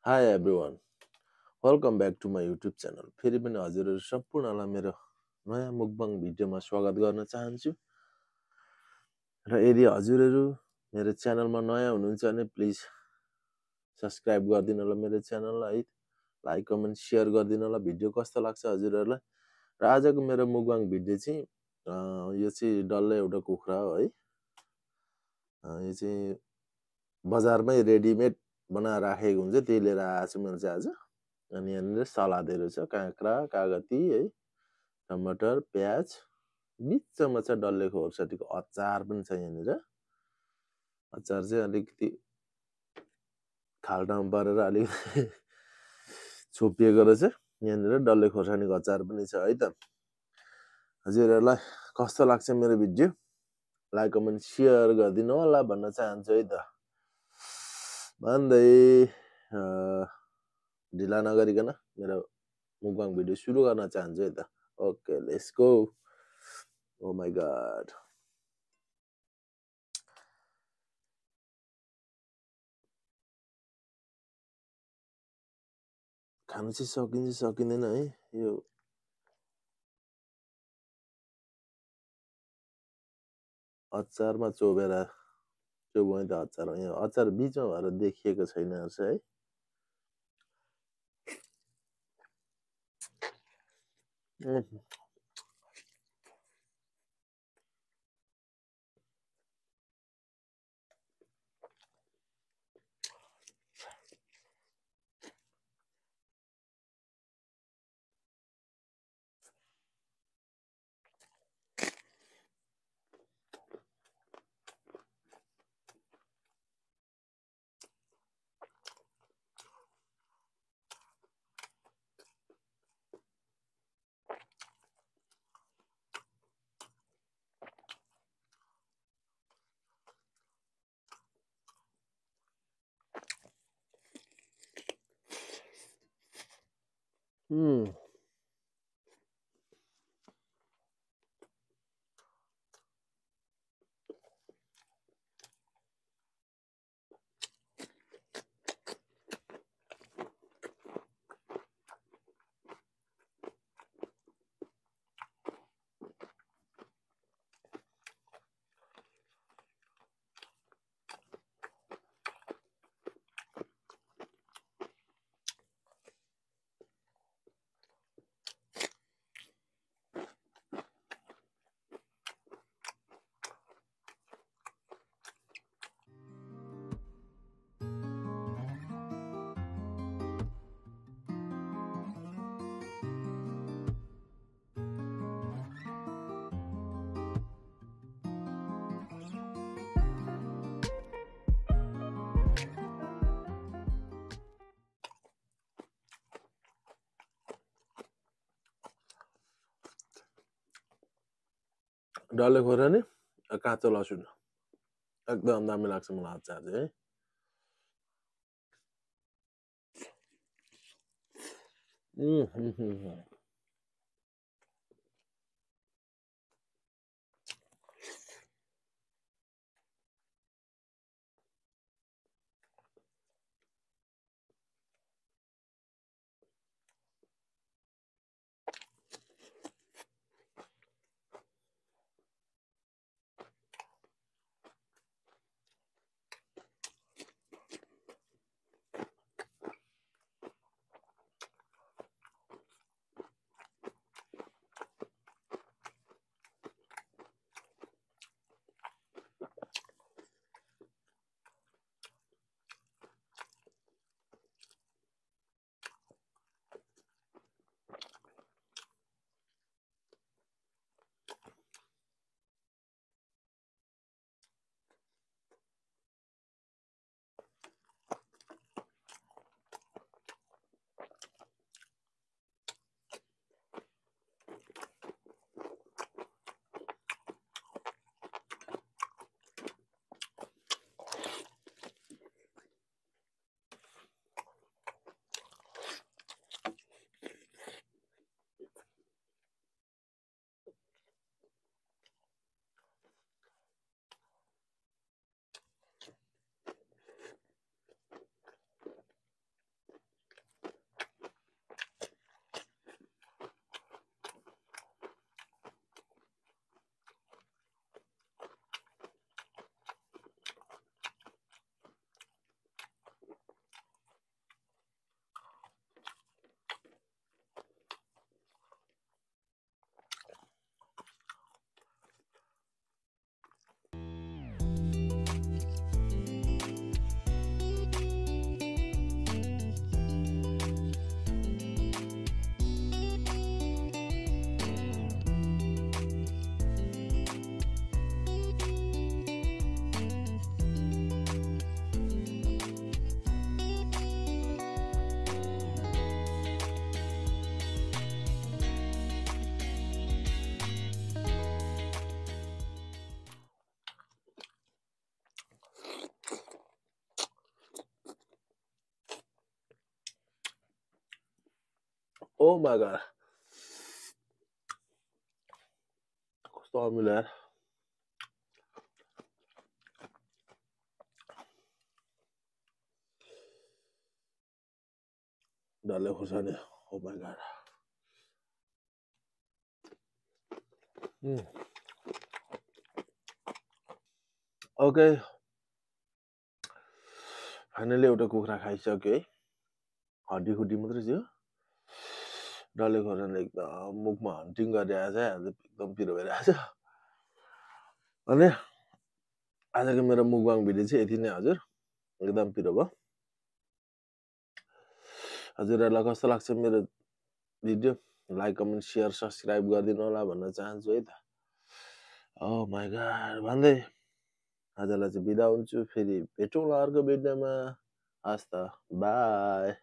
High everyone welcome back to my YouTube channel. फेरि पनि हजुरहरू सम्पूर्णलाई मेरो नयाँ मुकबाङ भिडियोमा स्वागत गर्न चाहन्छु। र यदि हजुरहरू मेरो च्यानलमा नयाँ हुनुहुन्छ भने प्लिज सब्सक्राइब गरिदिनु होला मेरो च्यानललाई है, लाइक कमेन्ट सेयर गरिदिनु होला। भिडियो कस्तो लाग्छ हजुरहरूलाई। र आजको मेरो मुकबाङ भिडियो चाहिँ यो चाहिँ डल्लै एउटा कुखुरा हो है। यो चाहिँ बजारमै रेडिमेड बनाएर राखेको हुन्छ, त्यही लिएर आएको छु मैले चाहिँ आज। अनि यहाँनिर सलादहरू छ, काँक्रा, कागती है, टमाटर, प्याज, बिचमा छ डल्ले खोर्सानीको अचार पनि छ। यहाँनिर अचार चाहिँ अलिकति खाल्टामा पारेर अलिकति छोपिएको रहेछ। यहाँनिर डल्ले खोर्सानीको अचार पनि छ है त। हजुरहरूलाई कस्तो लाग्छ मेरो भिडियो, लाइक कमेन्ट सेयर गरिदिनु होला भन्न चाहन्छु है त। भन्दै ढिला नगरिकन मेरो मुकबाङ भिडियो सुरु गर्न चाहन्छु है त। Okay, let's go. Oh my God, खानु चाहिँ सकिन्छ सकिँदैन है। यो अचारमा चोबेर चोबुँ त अचार, यहाँ अचार बिचमा भएर देखिएको छैन रहेछ है। डल्ले खोर्सानी काँचो लसुन एकदम दामी लाग्छ मलाई अचार चाहिँ है। ओ माय गॉड कस्तो अमिलो यार डरले खुर्सानी oh my God okay finally एउटा कुखुरा खाइसक्यो है हड्डी खुड्डी मात्रै थियो डल्ले खोर्सानी एकदम मुखमा हन्टिङ गरिरहेछ एकदम पिरो भइरहेछ अनि आजको मेरो मुखबाङ भिडियो चाहिँ यति नै हजुर एकदम पिरो भयो हजुरहरूलाई कस्तो लाग्छ मेरो video like comment share subscribe गरिदिनु होला भन्न चाहन्छु है त ओ माय गॉड भन्दै आजलाई चाहिँ बिदा हुन्छु फेरि भेटौँला अर्को भिडियोमा हस् त बाई